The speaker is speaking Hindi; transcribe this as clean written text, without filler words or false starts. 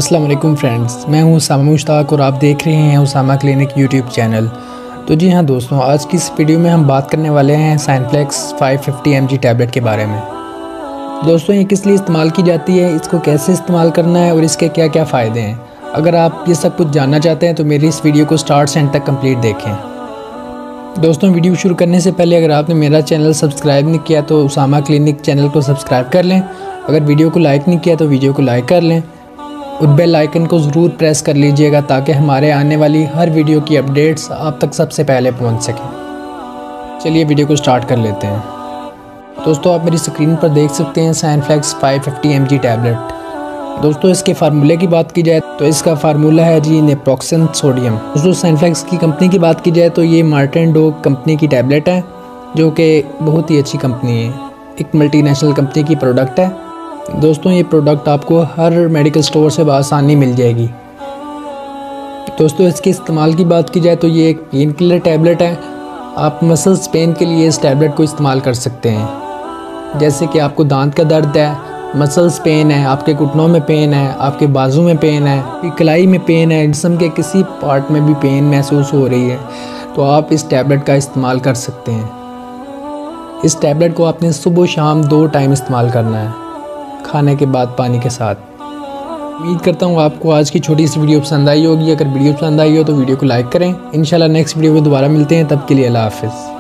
अस्सलाम वालेकुम फ्रेंड्स, मैं हूं उसामा मुश्ताक और आप देख रहे हैं उसामा क्लिनिक यूट्यूब चैनल। तो जी हाँ दोस्तों, आज की इस वीडियो में हम बात करने वाले हैं साइनफ्लेक्स 550 mg टैबलेट के बारे में। दोस्तों, ये किस लिए इस्तेमाल की जाती है, इसको कैसे इस्तेमाल करना है और इसके क्या क्या फ़ायदे हैं। अगर आप ये सब कुछ जानना चाहते हैं तो मेरी इस वीडियो को स्टार्ट से एंड तक कंप्लीट देखें। दोस्तों, वीडियो शुरू करने से पहले अगर आपने मेरा चैनल सब्सक्राइब नहीं किया तो उसामा क्लिनिक चैनल को सब्सक्राइब कर लें। अगर वीडियो को लाइक नहीं किया तो वीडियो को लाइक कर लें और बेल आइकन को ज़रूर प्रेस कर लीजिएगा ताकि हमारे आने वाली हर वीडियो की अपडेट्स आप तक सबसे पहले पहुंच सकें। चलिए वीडियो को स्टार्ट कर लेते हैं। दोस्तों, आप मेरी स्क्रीन पर देख सकते हैं साइनफ्लेक्स 550 mg टैबलेट। दोस्तों, इसके फार्मूले की बात की जाए तो इसका फार्मूला है जी नेप्रोक्सन सोडियम। दोस्तों, साइनफ्लेक्स की कंपनी की बात की जाए तो ये मार्टिन डॉग कंपनी की टैबलेट है, जो कि बहुत ही अच्छी कंपनी है, एक मल्टीनेशनल कंपनी की प्रोडक्ट है। दोस्तों, ये प्रोडक्ट आपको हर मेडिकल स्टोर से बआसानी मिल जाएगी। दोस्तों, इसके इस्तेमाल की बात की जाए तो ये एक पेन किलर टैबलेट है। आप मसल्स पेन के लिए इस टैबलेट को इस्तेमाल कर सकते हैं। जैसे कि आपको दांत का दर्द है, मसल्स पेन है, आपके घुटनों में पेन है, आपके बाजू में पेन है, कलाई में पेन है, जिस्म के किसी पार्ट में भी पेन महसूस हो रही है तो आप इस टैबलेट का इस्तेमाल कर सकते हैं। इस टैबलेट को आपने सुबह शाम 2 टाइम इस्तेमाल करना है, खाने के बाद पानी के साथ। उम्मीद करता हूँ आपको आज की छोटी सी वीडियो पसंद आई होगी। अगर वीडियो पसंद आई हो तो वीडियो को लाइक करें। इंशाल्लाह नेक्स्ट वीडियो में दोबारा मिलते हैं, तब के लिए अल्लाह हाफ़िज़।